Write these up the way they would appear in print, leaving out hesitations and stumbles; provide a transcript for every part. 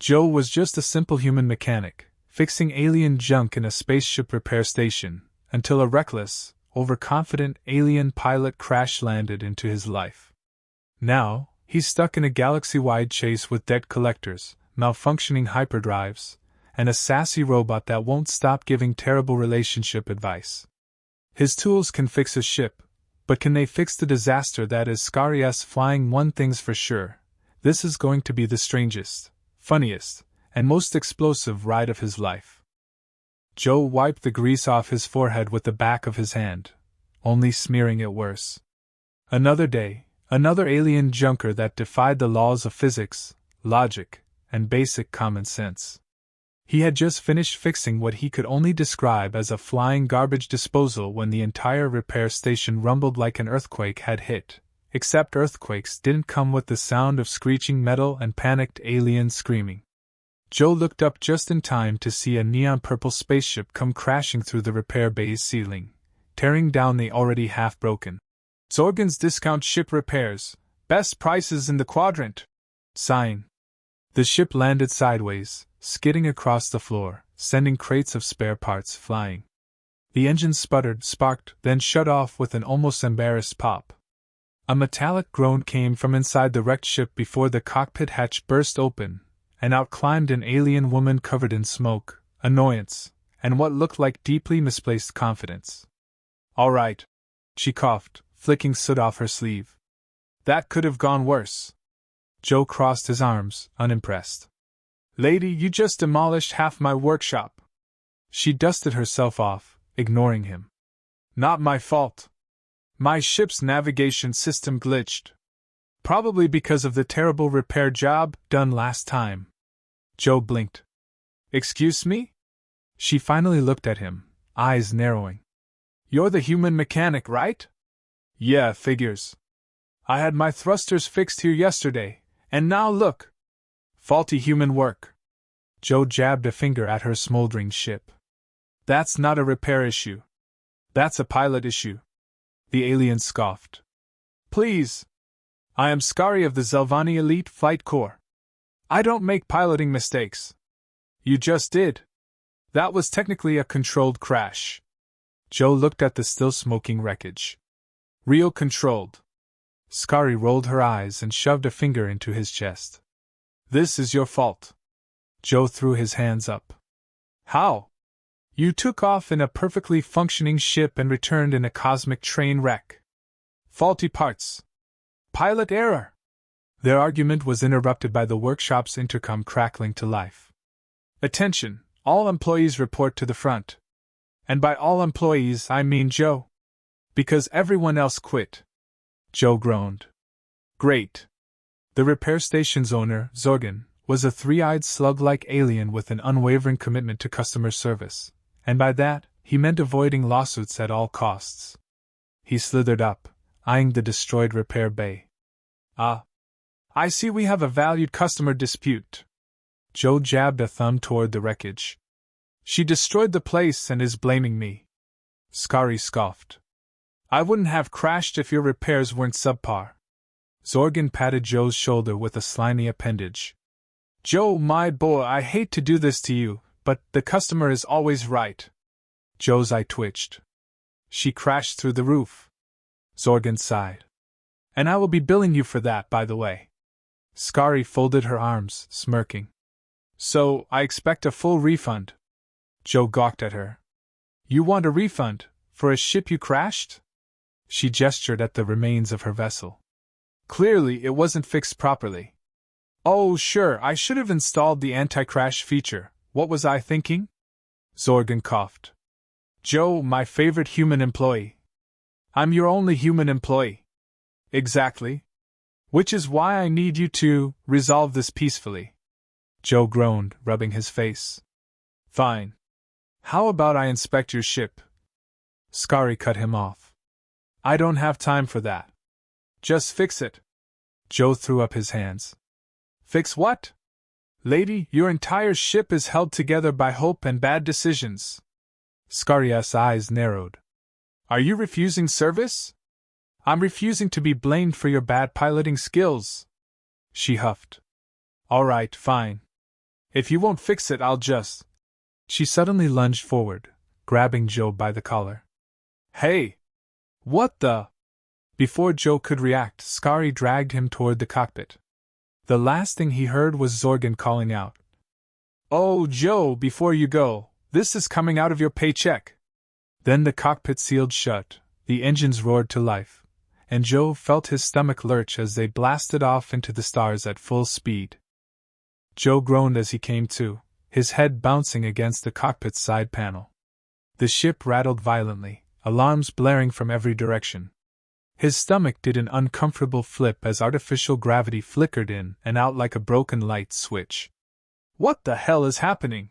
Joe was just a simple human mechanic, fixing alien junk in a spaceship repair station, until a reckless, overconfident alien pilot crash-landed into his life. Now, he's stuck in a galaxy-wide chase with debt collectors, malfunctioning hyperdrives, and a sassy robot that won't stop giving terrible relationship advice. His tools can fix a ship, but can they fix the disaster that is Scari's flying? One thing's for sure, this is going to be the strangest, funniest, and most explosive ride of his life. Joe wiped the grease off his forehead with the back of his hand, only smearing it worse. Another day, another alien junker that defied the laws of physics, logic, and basic common sense. He had just finished fixing what he could only describe as a flying garbage disposal when the entire repair station rumbled like an earthquake had hit, except earthquakes didn't come with the sound of screeching metal and panicked aliens screaming. Joe looked up just in time to see a neon-purple spaceship come crashing through the repair bay's ceiling, tearing down the already half-broken Zorgan's Discount Ship Repairs, best prices in the quadrant. Sighing. The ship landed sideways, skidding across the floor, sending crates of spare parts flying. The engine sputtered, sparked, then shut off with an almost embarrassed pop. A metallic groan came from inside the wrecked ship before the cockpit hatch burst open, and out climbed an alien woman covered in smoke, annoyance, and what looked like deeply misplaced confidence. "All right," she coughed, flicking soot off her sleeve. "That could have gone worse." Joe crossed his arms, unimpressed. "Lady, you just demolished half my workshop." She dusted herself off, ignoring him. "Not my fault. My ship's navigation system glitched. Probably because of the terrible repair job done last time." Joe blinked. "Excuse me?" She finally looked at him, eyes narrowing. "You're the human mechanic, right?" "Yeah, figures. I had my thrusters fixed here yesterday, and now look. Faulty human work." Joe jabbed a finger at her smoldering ship. "That's not a repair issue. That's a pilot issue." The alien scoffed. "Please. I am Scari of the Zelvani Elite Flight Corps. I don't make piloting mistakes. You just did. That was technically a controlled crash." Joe looked at the still smoking wreckage. "Real controlled." Scari rolled her eyes and shoved a finger into his chest. "This is your fault." Joe threw his hands up. "How? You took off in a perfectly functioning ship and returned in a cosmic train wreck. Faulty parts. Pilot error." Their argument was interrupted by the workshop's intercom crackling to life. "Attention, all employees report to the front. And by all employees I mean Joe. Because everyone else quit." Joe groaned. "Great." The repair station's owner, Zorgan, was a three-eyed slug-like alien with an unwavering commitment to customer service, and by that, he meant avoiding lawsuits at all costs. He slithered up, eyeing the destroyed repair bay. "Ah. I see we have a valued customer dispute." Joe jabbed a thumb toward the wreckage. "She destroyed the place and is blaming me." Scari scoffed. "I wouldn't have crashed if your repairs weren't subpar." Zorgan patted Joe's shoulder with a slimy appendage. "Joe, my boy, I hate to do this to you, but the customer is always right." Joe's eye twitched. "She crashed through the roof." Zorgan sighed. "And I will be billing you for that, by the way." Scari folded her arms, smirking. "So, I expect a full refund." Joe gawked at her. "You want a refund, for a ship you crashed?" She gestured at the remains of her vessel. "Clearly it wasn't fixed properly." "Oh, sure, I should have installed the anti-crash feature. What was I thinking?" Zorgan coughed. "Joe, my favorite human employee." "I'm your only human employee." "Exactly. Which is why I need you to resolve this peacefully." Joe groaned, rubbing his face. "Fine. How about I inspect your ship?" Scari cut him off. "I don't have time for that. Just fix it." Joe threw up his hands. "Fix what?" "Lady, your entire ship is held together by hope and bad decisions." Scari's eyes narrowed. "Are you refusing service?" "I'm refusing to be blamed for your bad piloting skills." She huffed. "All right, fine. If you won't fix it, I'll just. She suddenly lunged forward, grabbing Joe by the collar. Hey! What the? Before Joe could react, Scary dragged him toward the cockpit. The last thing he heard was Zorgan calling out. Oh, Joe, before you go, this is coming out of your paycheck. Then the cockpit sealed shut, the engines roared to life, and Joe felt his stomach lurch as they blasted off into the stars at full speed. Joe groaned as he came to, his head bouncing against the cockpit's side panel. The ship rattled violently, alarms blaring from every direction. His stomach did an uncomfortable flip as artificial gravity flickered in and out like a broken light switch. What the hell is happening?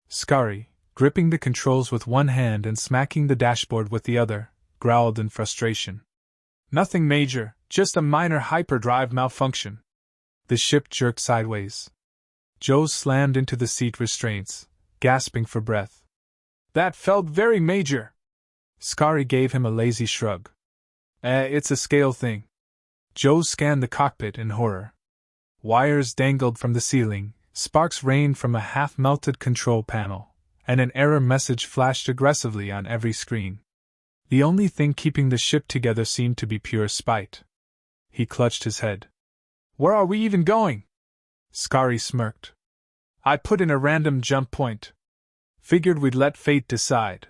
Scary, gripping the controls with one hand and smacking the dashboard with the other, growled in frustration. Nothing major, just a minor hyperdrive malfunction. The ship jerked sideways. Joe slammed into the seat restraints, gasping for breath. That felt very major. Scary gave him a lazy shrug. It's a scale thing. Joe scanned the cockpit in horror. Wires dangled from the ceiling, sparks rained from a half-melted control panel, and an error message flashed aggressively on every screen. The only thing keeping the ship together seemed to be pure spite. He clutched his head. Where are we even going? Scary smirked. I put in a random jump point. Figured we'd let fate decide.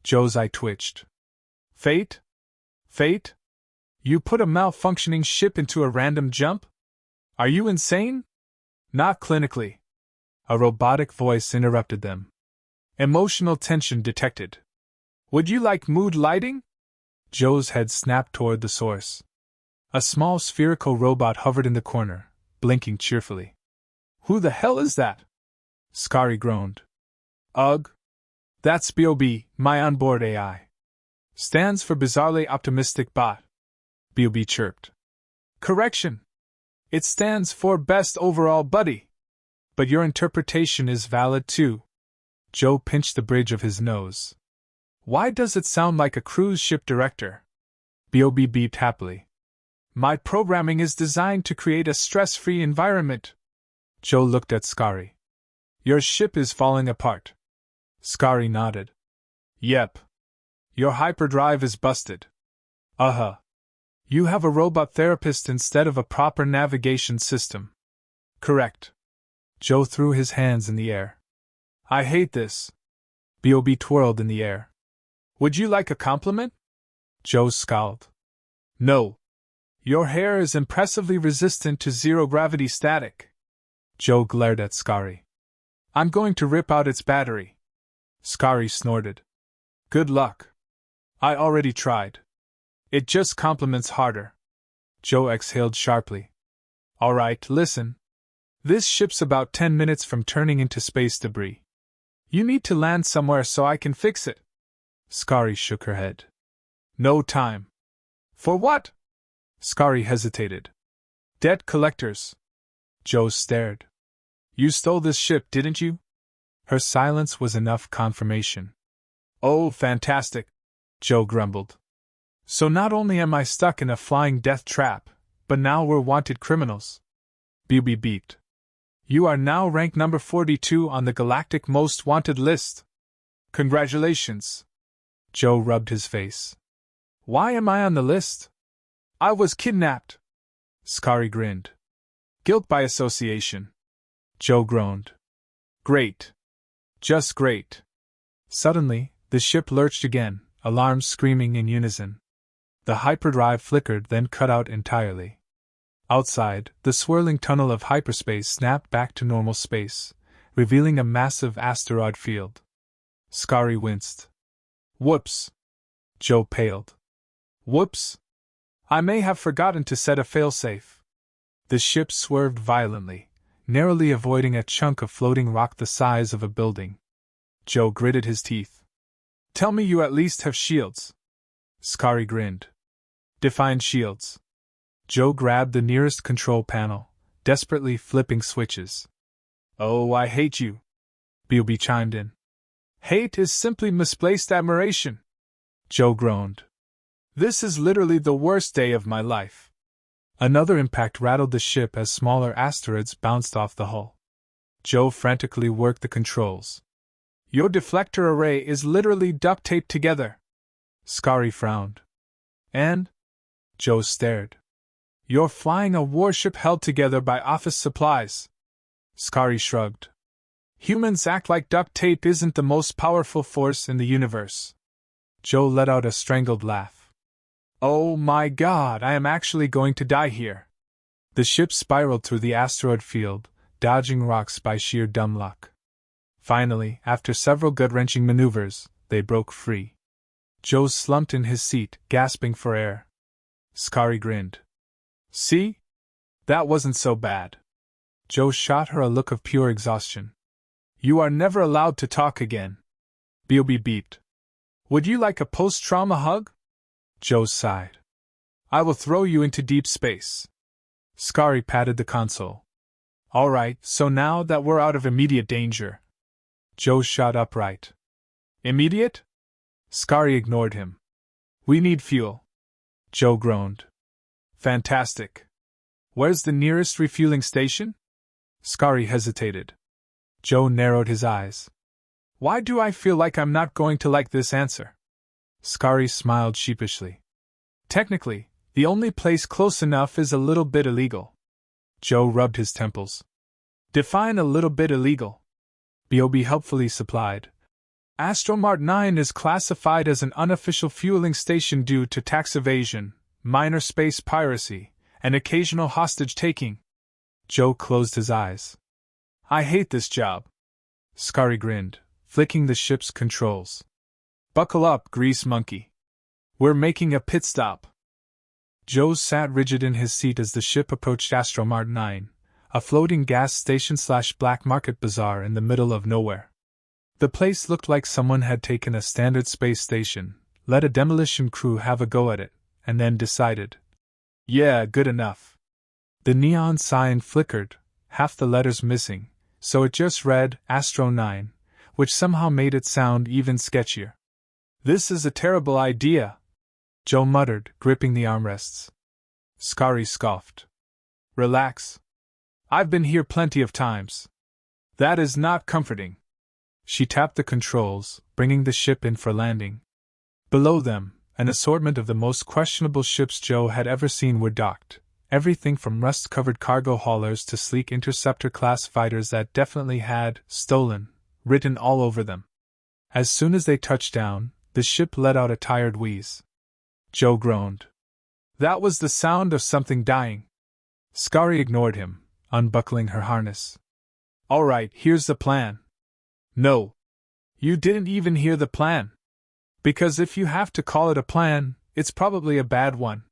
Joe's eye twitched. Fate? Fate? You put a malfunctioning ship into a random jump? Are you insane? Not clinically. A robotic voice interrupted them. Emotional tension detected. Would you like mood lighting? Joe's head snapped toward the source. A small spherical robot hovered in the corner, blinking cheerfully. Who the hell is that? Scary groaned. Ugh. That's B.O.B., my onboard AI. Stands for Bizarrely Optimistic Bot. B.O.B. chirped. Correction. It stands for Best Overall Buddy. But your interpretation is valid too. Joe pinched the bridge of his nose. Why does it sound like a cruise ship director? B.O.B. beeped happily. My programming is designed to create a stress-free environment. Joe looked at Scary. Your ship is falling apart. Scary nodded. Yep. Your hyperdrive is busted. Uh-huh. You have a robot therapist instead of a proper navigation system. Correct. Joe threw his hands in the air. I hate this. B.O.B. twirled in the air. Would you like a compliment? Joe scowled. No. Your hair is impressively resistant to zero-gravity static. Joe glared at Scary. I'm going to rip out its battery. Scary snorted. Good luck. I already tried. It just compliments harder. Joe exhaled sharply. All right, listen. This ship's about 10 minutes from turning into space debris. You need to land somewhere so I can fix it. Scary shook her head. No time. For what? Scary hesitated. Debt collectors. Joe stared. You stole this ship, didn't you? Her silence was enough confirmation. Oh, fantastic, Joe grumbled. So not only am I stuck in a flying death trap, but now we're wanted criminals. B.O.B. beeped. You are now ranked number 42 on the Galactic Most Wanted list. Congratulations. Joe rubbed his face. Why am I on the list? I was kidnapped. Scary grinned. Guilt by association. Joe groaned. Great. Just great. Suddenly, the ship lurched again, alarms screaming in unison. The hyperdrive flickered, then cut out entirely. Outside, the swirling tunnel of hyperspace snapped back to normal space, revealing a massive asteroid field. Scary winced. Whoops. Joe paled. Whoops. I may have forgotten to set a failsafe. The ship swerved violently, narrowly avoiding a chunk of floating rock the size of a building. Joe gritted his teeth. Tell me you at least have shields. Scary grinned. Define shields. Joe grabbed the nearest control panel, desperately flipping switches. Oh, I hate you. B.O.B. chimed in. Hate is simply misplaced admiration. Joe groaned. This is literally the worst day of my life. Another impact rattled the ship as smaller asteroids bounced off the hull. Joe frantically worked the controls. Your deflector array is literally duct taped together. Scary frowned. And? Joe stared. You're flying a warship held together by office supplies. Scary shrugged. Humans act like duct tape isn't the most powerful force in the universe. Joe let out a strangled laugh. Oh my god, I am actually going to die here. The ship spiraled through the asteroid field, dodging rocks by sheer dumb luck. Finally, after several gut-wrenching maneuvers, they broke free. Joe slumped in his seat, gasping for air. Scary grinned. See? That wasn't so bad. Joe shot her a look of pure exhaustion. You are never allowed to talk again. B.O.B. beeped. Would you like a post-trauma hug? Joe sighed. I will throw you into deep space. Scary patted the console. All right, so now that we're out of immediate danger. Joe shot upright. Immediate? Scary ignored him. We need fuel. Joe groaned. Fantastic. Where's the nearest refueling station? Scary hesitated. Joe narrowed his eyes. Why do I feel like I'm not going to like this answer? Scary smiled sheepishly. Technically, the only place close enough is a little bit illegal. Joe rubbed his temples. Define a little bit illegal. B.O.B. helpfully supplied. Astromart 9 is classified as an unofficial fueling station due to tax evasion, minor space piracy, and occasional hostage-taking. Joe closed his eyes. I hate this job. Scary grinned, flicking the ship's controls. Buckle up, grease monkey. We're making a pit stop. Joe sat rigid in his seat as the ship approached Astromart 9, a floating gas station/black market bazaar in the middle of nowhere. The place looked like someone had taken a standard space station, let a demolition crew have a go at it, and then decided. Yeah, good enough. The neon sign flickered, half the letters missing, so it just read Astro 9, which somehow made it sound even sketchier. This is a terrible idea, Joe muttered, gripping the armrests. Scary scoffed. Relax. I've been here plenty of times. That is not comforting. She tapped the controls, bringing the ship in for landing. Below them, an assortment of the most questionable ships Joe had ever seen were docked, everything from rust-covered cargo haulers to sleek interceptor-class fighters that definitely had "stolen" written all over them. As soon as they touched down, the ship let out a tired wheeze. Joe groaned. That was the sound of something dying. Scary ignored him, unbuckling her harness. All right, here's the plan. No. You didn't even hear the plan. Because if you have to call it a plan, it's probably a bad one.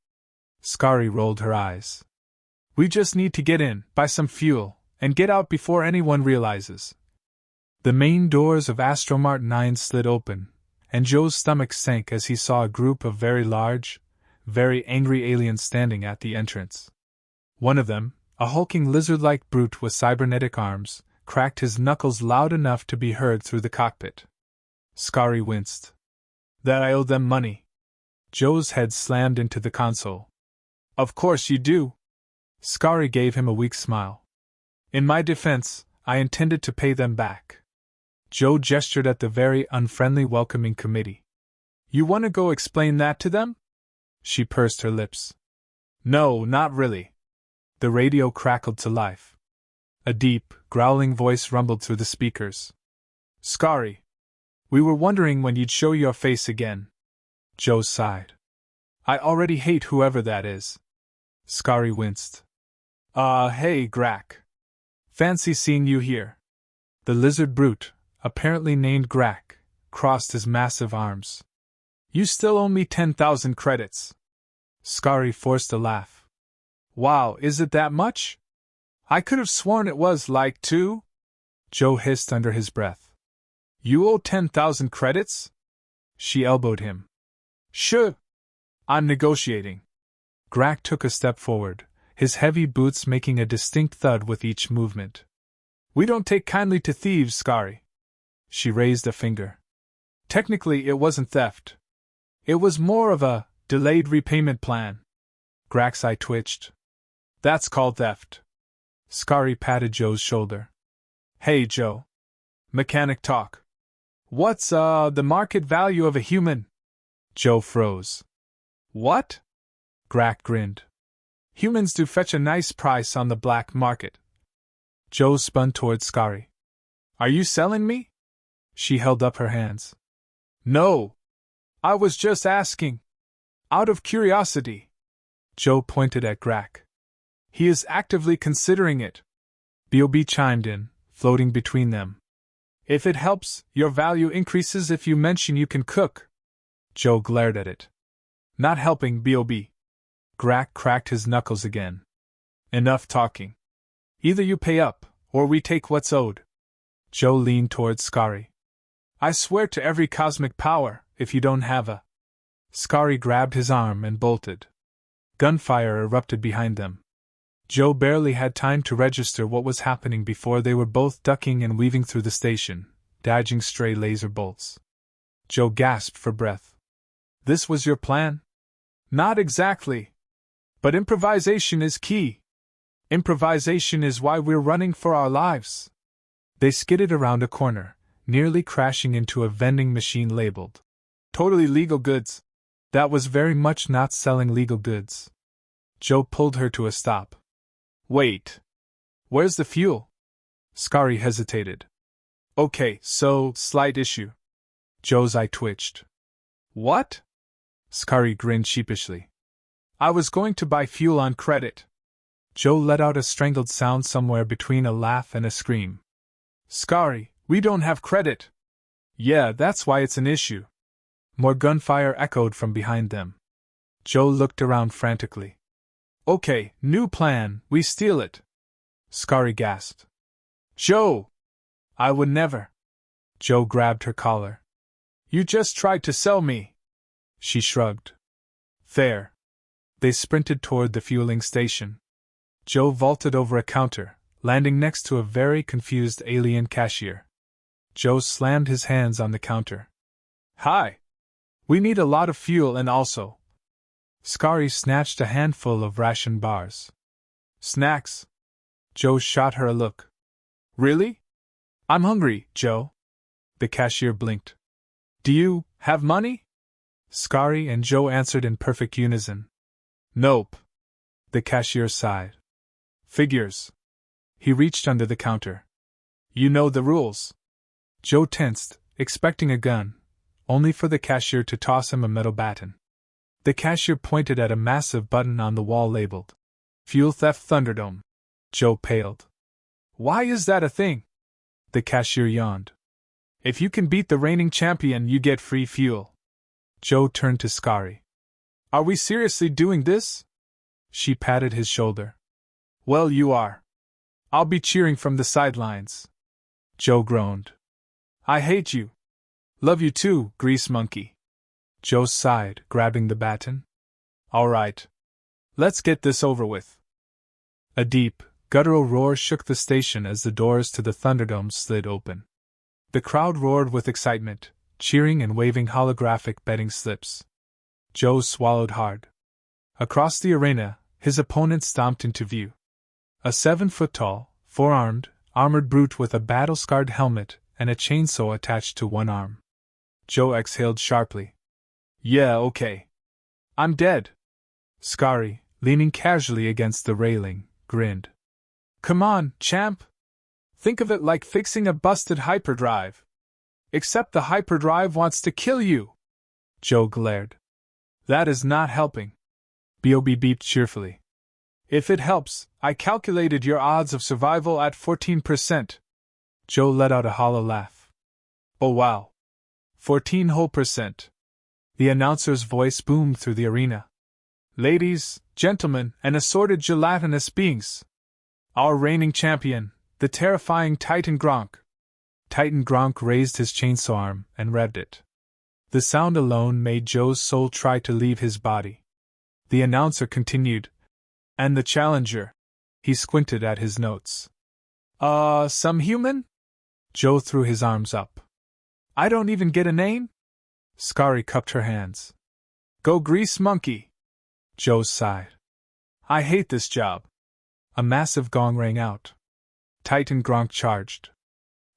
Scary rolled her eyes. We just need to get in, buy some fuel, and get out before anyone realizes. The main doors of Astromart 9 slid open, and Joe's stomach sank as he saw a group of very large, very angry aliens standing at the entrance. One of them, a hulking lizard-like brute with cybernetic arms, cracked his knuckles loud enough to be heard through the cockpit. Scary winced. That I owe them money. Joe's head slammed into the console. Of course you do. Scary gave him a weak smile. In my defense, I intended to pay them back. Joe gestured at the very unfriendly welcoming committee. You want to go explain that to them? She pursed her lips. No, not really. The radio crackled to life. A deep, growling voice rumbled through the speakers. Scary. We were wondering when you'd show your face again. Joe sighed. I already hate whoever that is. Scary winced. Hey, Grack. Fancy seeing you here. The lizard brute, apparently named Grack, crossed his massive arms. You still owe me 10,000 credits. Scary forced a laugh. Wow, is it that much? I could have sworn it was like 2. Joe hissed under his breath. You owe 10,000 credits? She elbowed him. Sure. I'm negotiating. Grack took a step forward, his heavy boots making a distinct thud with each movement. We don't take kindly to thieves, Scary. She raised a finger. Technically, it wasn't theft. It was more of a delayed repayment plan. Grack's eye twitched. That's called theft. Scary patted Joe's shoulder. Hey, Joe. Mechanic talk. What's, the market value of a human? Joe froze. What? Grack grinned. Humans do fetch a nice price on the black market. Joe spun toward Scary. Are you selling me? She held up her hands. No. I was just asking. Out of curiosity. Joe pointed at Grack. He is actively considering it. B.O.B. chimed in, floating between them. If it helps, your value increases if you mention you can cook. Joe glared at it. Not helping, B.O.B. Grack cracked his knuckles again. Enough talking. Either you pay up, or we take what's owed. Joe leaned towards Scary. I swear to every cosmic power, if you don't have a... Scary grabbed his arm and bolted. Gunfire erupted behind them. Joe barely had time to register what was happening before they were both ducking and weaving through the station, dodging stray laser bolts. Joe gasped for breath. This was your plan? Not exactly. But improvisation is key. Improvisation is why we're running for our lives. They skidded around a corner, nearly crashing into a vending machine labeled totally legal goods. That was very much not selling legal goods. Joe pulled her to a stop. Wait. Where's the fuel? Scary hesitated. Okay, so, slight issue. Joe's eye twitched. What? Scary grinned sheepishly. I was going to buy fuel on credit. Joe let out a strangled sound somewhere between a laugh and a scream. Scary, we don't have credit. Yeah, that's why it's an issue. More gunfire echoed from behind them. Joe looked around frantically. Okay, new plan, we steal it. Scary gasped. Joe! I would never. Joe grabbed her collar. You just tried to sell me. She shrugged. Fair. They sprinted toward the fueling station. Joe vaulted over a counter, landing next to a very confused alien cashier. Joe slammed his hands on the counter. Hi! We need a lot of fuel and also... Scary snatched a handful of ration bars. Snacks? Joe shot her a look. Really? I'm hungry, Joe. The cashier blinked. Do you have money? Scary and Joe answered in perfect unison. Nope. The cashier sighed. Figures. He reached under the counter. You know the rules. Joe tensed, expecting a gun, only for the cashier to toss him a metal baton. The cashier pointed at a massive button on the wall labeled Fuel Theft Thunderdome. Joe paled. Why is that a thing? The cashier yawned. If you can beat the reigning champion, you get free fuel. Joe turned to Scary. Are we seriously doing this? She patted his shoulder. Well, you are. I'll be cheering from the sidelines. Joe groaned. I hate you. Love you too, grease monkey. Joe sighed, grabbing the baton. All right. Let's get this over with. A deep, guttural roar shook the station as the doors to the Thunderdome slid open. The crowd roared with excitement, cheering and waving holographic betting slips. Joe swallowed hard. Across the arena, his opponent stomped into view. A 7-foot-tall, 4-armed, armored brute with a battle-scarred helmet and a chainsaw attached to one arm. Joe exhaled sharply. Yeah, okay. I'm dead. Scary, leaning casually against the railing, grinned. Come on, champ. Think of it like fixing a busted hyperdrive. Except the hyperdrive wants to kill you. Joe glared. That is not helping. B.O.B. beeped cheerfully. If it helps, I calculated your odds of survival at 14%. Joe let out a hollow laugh. Oh wow. 14%. The announcer's voice boomed through the arena. Ladies, gentlemen, and assorted gelatinous beings. Our reigning champion, the terrifying Titan Gronk. Titan Gronk raised his chainsaw arm and revved it. The sound alone made Joe's soul try to leave his body. The announcer continued. And the challenger. He squinted at his notes. Some human? Joe threw his arms up. I don't even get a name? Scary cupped her hands. Go grease monkey. Joe sighed. I hate this job. A massive gong rang out. Titan Gronk charged.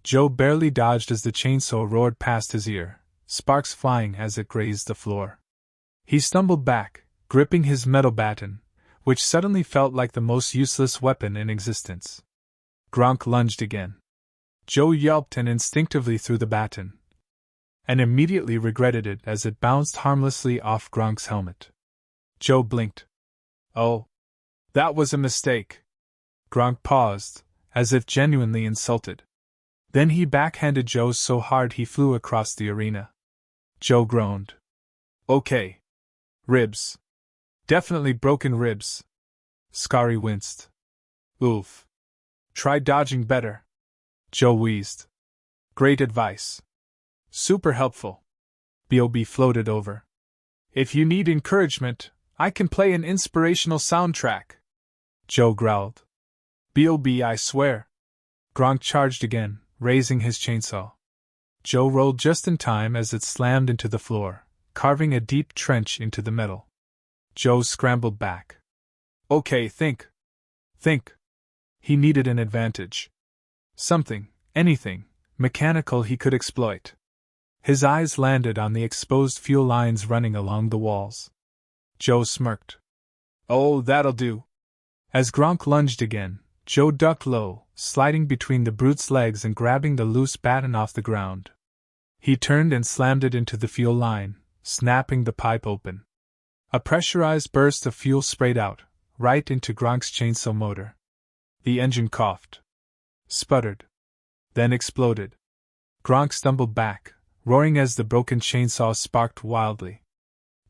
Joe barely dodged as the chainsaw roared past his ear, sparks flying as it grazed the floor. He stumbled back, gripping his metal baton, which suddenly felt like the most useless weapon in existence. Gronk lunged again. Joe yelped and instinctively threw the baton, and immediately regretted it as it bounced harmlessly off Gronk's helmet. Joe blinked. Oh, that was a mistake. Gronk paused, as if genuinely insulted. Then he backhanded Joe so hard he flew across the arena. Joe groaned. Okay. Ribs. Definitely broken ribs. Scary winced. Oof. Try dodging better. Joe wheezed. Great advice. Super helpful. B.O.B. floated over. If you need encouragement, I can play an inspirational soundtrack. Joe growled. B.O.B. I swear. Gronk charged again, raising his chainsaw. Joe rolled just in time as it slammed into the floor, carving a deep trench into the metal. Joe scrambled back. Okay, think. Think. He needed an advantage. Something, anything, mechanical he could exploit. His eyes landed on the exposed fuel lines running along the walls. Joe smirked. Oh, that'll do. As Gronk lunged again, Joe ducked low, sliding between the brute's legs and grabbing the loose baton off the ground. He turned and slammed it into the fuel line, snapping the pipe open. A pressurized burst of fuel sprayed out, right into Gronk's chainsaw motor. The engine coughed, sputtered, then exploded. Gronk stumbled back, roaring as the broken chainsaw sparked wildly.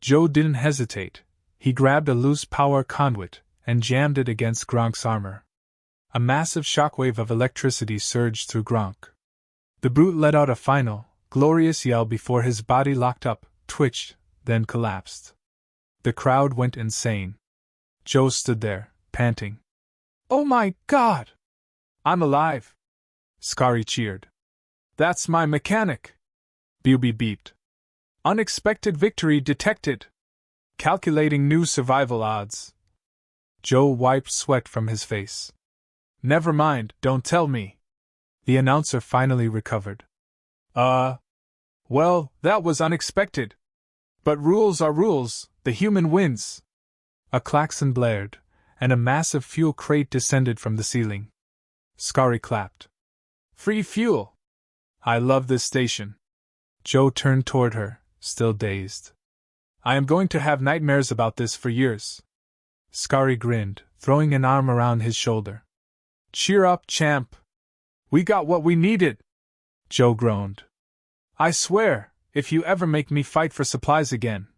Joe didn't hesitate. He grabbed a loose power conduit and jammed it against Gronk's armor. A massive shockwave of electricity surged through Gronk. The brute let out a final, glorious yell before his body locked up, twitched, then collapsed. The crowd went insane. Joe stood there, panting. Oh my God! I'm alive! Scary cheered. That's my mechanic! B.O.B. beeped. Unexpected victory detected! Calculating new survival odds. Joe wiped sweat from his face. Never mind, don't tell me. The announcer finally recovered. Well, that was unexpected. But rules are rules, the human wins. A klaxon blared, and a massive fuel crate descended from the ceiling. Scary clapped. Free fuel! I love this station. Joe turned toward her, still dazed. I am going to have nightmares about this for years. Scary grinned, throwing an arm around his shoulder. Cheer up, champ. We got what we needed. Joe groaned. I swear, if you ever make me fight for supplies again.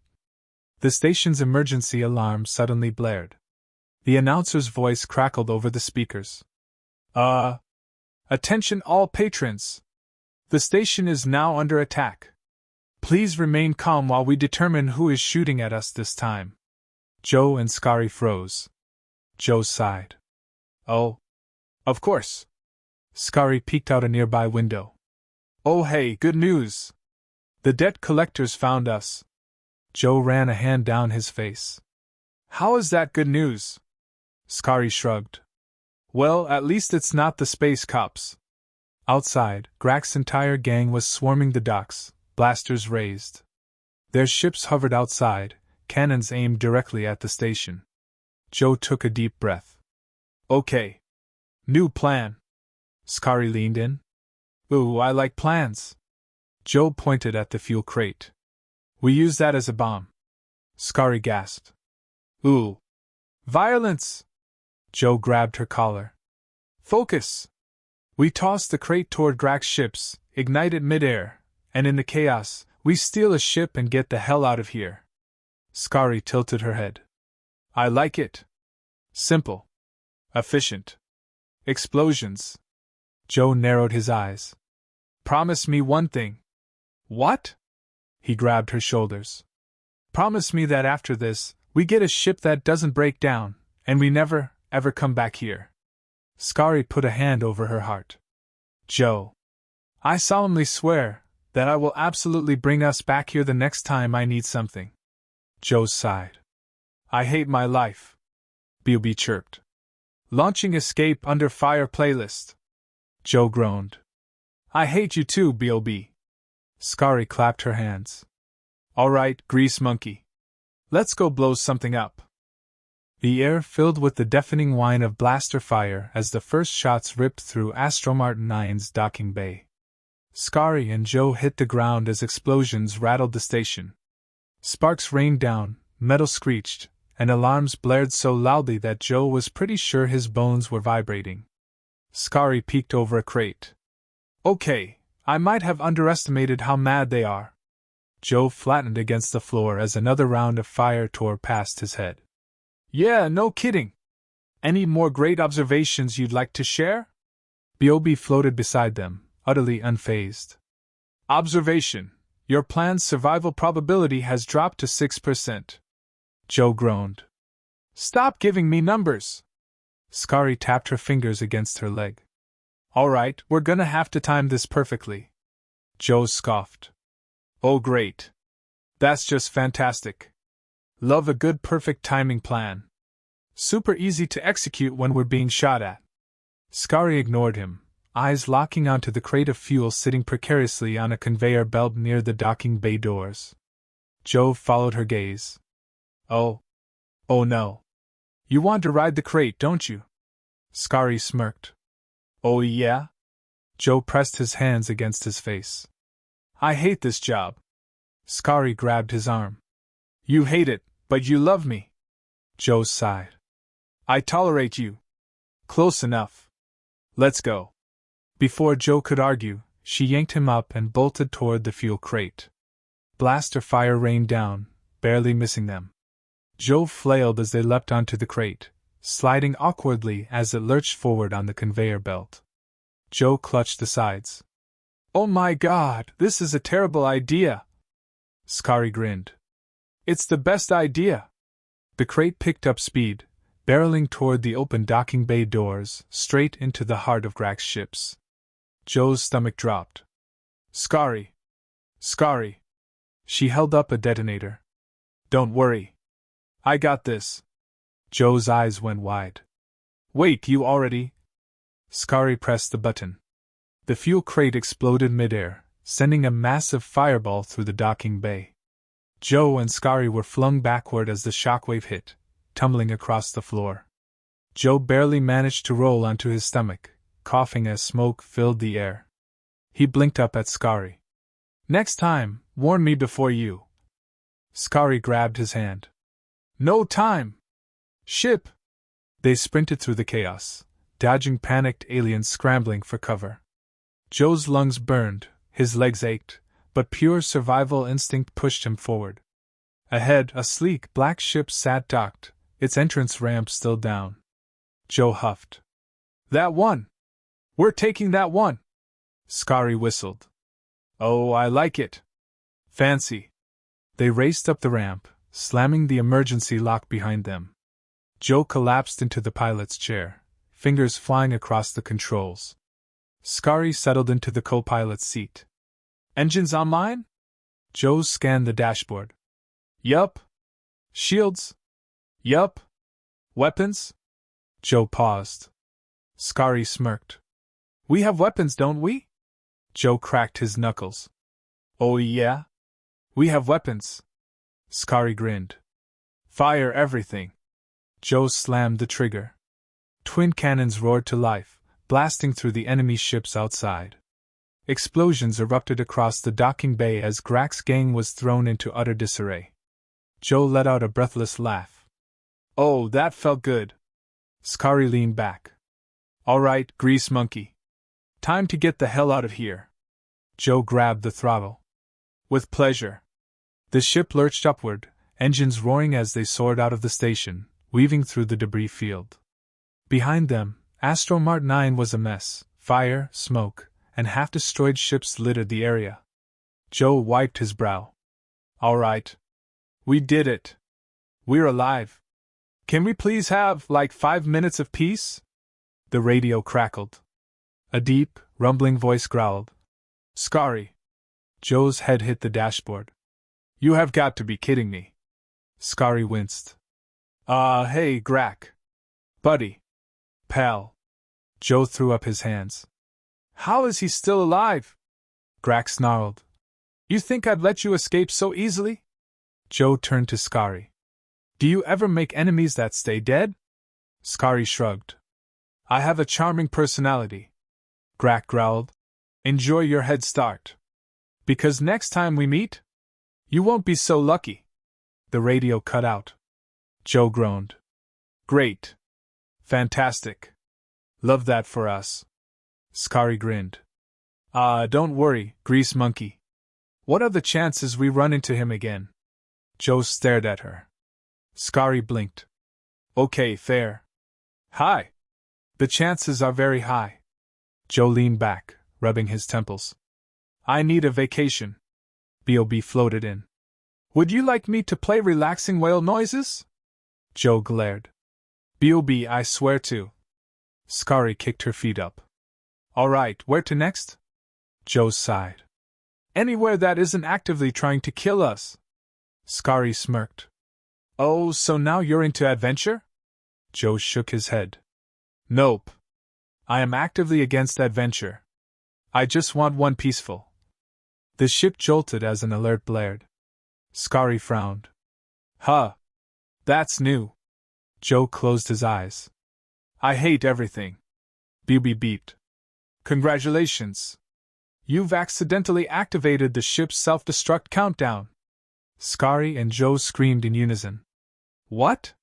The station's emergency alarm suddenly blared. The announcer's voice crackled over the speakers. Attention all patrons. The station is now under attack. Please remain calm while we determine who is shooting at us this time. Joe and Scary froze. Joe sighed. Oh. Of course. Scary peeked out a nearby window. Oh hey, good news. The debt collectors found us. Joe ran a hand down his face. How is that good news? Scary shrugged. Well, at least it's not the space cops. Outside, Grak's entire gang was swarming the docks, blasters raised. Their ships hovered outside, cannons aimed directly at the station. Joe took a deep breath. Okay. New plan. Scary leaned in. Ooh, I like plans. Joe pointed at the fuel crate. We use that as a bomb. Scary gasped. Ooh. Violence! Joe grabbed her collar. Focus! We toss the crate toward Grak's ships, ignite it midair, and in the chaos, we steal a ship and get the hell out of here. Scary tilted her head. I like it. Simple. Efficient. Explosions. Joe narrowed his eyes. Promise me one thing. What? He grabbed her shoulders. Promise me that after this, we get a ship that doesn't break down, and we never, ever come back here. Scary put a hand over her heart. Joe. I solemnly swear that I will absolutely bring us back here the next time I need something. Joe sighed. I hate my life. B.O.B. chirped. Launching Escape Under Fire playlist. Joe groaned. I hate you too, B.O.B. Scary clapped her hands. Alright, Grease Monkey. Let's go blow something up. The air filled with the deafening whine of blaster fire as the first shots ripped through Astromart 9's docking bay. Scary and Joe hit the ground as explosions rattled the station. Sparks rained down, metal screeched, and alarms blared so loudly that Joe was pretty sure his bones were vibrating. Scary peeked over a crate. Okay, I might have underestimated how mad they are. Joe flattened against the floor as another round of fire tore past his head. Yeah, no kidding. Any more great observations you'd like to share? B.O.B. floated beside them, utterly unfazed. Observation. Your plan's survival probability has dropped to 6%. Joe groaned. Stop giving me numbers. Scary tapped her fingers against her leg. Alright, we're gonna have to time this perfectly. Joe scoffed. Oh great. That's just fantastic. Love a good perfect timing plan. Super easy to execute when we're being shot at. Scary ignored him, eyes locking onto the crate of fuel sitting precariously on a conveyor belt near the docking bay doors. Joe followed her gaze. Oh no. You want to ride the crate, don't you? Scary smirked. Oh yeah? Joe pressed his hands against his face. I hate this job. Scary grabbed his arm. You hate it, but you love me. Joe sighed. I tolerate you. Close enough. Let's go. Before Joe could argue, she yanked him up and bolted toward the fuel crate. Blaster fire rained down, barely missing them. Joe flailed as they leapt onto the crate, sliding awkwardly as it lurched forward on the conveyor belt. Joe clutched the sides. Oh my God, this is a terrible idea. Scary grinned. It's the best idea. The crate picked up speed, barreling toward the open docking bay doors, straight into the heart of Grak's ships. Joe's stomach dropped. Scary. Scary. She held up a detonator. Don't worry. I got this. Joe's eyes went wide. Wait, you already? Scary pressed the button. The fuel crate exploded midair, sending a massive fireball through the docking bay. Joe and Scary were flung backward as the shockwave hit, tumbling across the floor. Joe barely managed to roll onto his stomach, coughing as smoke filled the air. He blinked up at Scary. Next time, warn me before you. Scary grabbed his hand. No time! Ship! They sprinted through the chaos, dodging panicked aliens scrambling for cover. Joe's lungs burned, his legs ached, but pure survival instinct pushed him forward. Ahead, a sleek black ship sat docked, its entrance ramp still down. Joe huffed. That one! We're taking that one! Scary whistled. Oh, I like it. Fancy. They raced up the ramp, slamming the emergency lock behind them. Joe collapsed into the pilot's chair, fingers flying across the controls. Scary settled into the co-pilot's seat. Engines online? Joe scanned the dashboard. Yup. Shields? Yup. Weapons? Joe paused. Scary smirked. We have weapons, don't we? Joe cracked his knuckles. Oh yeah? We have weapons. Scary grinned. Fire everything. Joe slammed the trigger. Twin cannons roared to life, blasting through the enemy ships outside. Explosions erupted across the docking bay as Grak's gang was thrown into utter disarray. Joe let out a breathless laugh. Oh, that felt good. Scary leaned back. All right, Grease Monkey. Time to get the hell out of here. Joe grabbed the throttle. With pleasure. The ship lurched upward, engines roaring as they soared out of the station, weaving through the debris field. Behind them, Astromart 9 was a mess. Fire, smoke, and half-destroyed ships littered the area. Joe wiped his brow. All right. We did it. We're alive. Can we please have, 5 minutes of peace? The radio crackled. A deep, rumbling voice growled. Scary. Joe's head hit the dashboard. You have got to be kidding me. Scary winced. Hey, Grak. Buddy. Pal. Joe threw up his hands. How is he still alive? Grak snarled. You think I'd let you escape so easily? Joe turned to Scary. Do you ever make enemies that stay dead? Scary shrugged. I have a charming personality. Grak growled. Enjoy your head start. Because next time we meet, you won't be so lucky. The radio cut out. Joe groaned. Great. Fantastic. Love that for us. Scary grinned. Don't worry, Grease Monkey. What are the chances we run into him again? Joe stared at her. Scary blinked. Okay, fair. High. The chances are very high. Joe leaned back, rubbing his temples. I need a vacation. B.O.B. floated in. Would you like me to play relaxing whale noises? Joe glared. B.O.B. I swear to. Scary kicked her feet up. All right, where to next? Joe sighed. Anywhere that isn't actively trying to kill us. Scary smirked. Oh, so now you're into adventure? Joe shook his head. Nope. I am actively against adventure. I just want one peaceful. The ship jolted as an alert blared. Scary frowned. Huh. That's new. Joe closed his eyes. I hate everything. B.O.B. beeped. Congratulations. You've accidentally activated the ship's self-destruct countdown. Scary and Joe screamed in unison. What?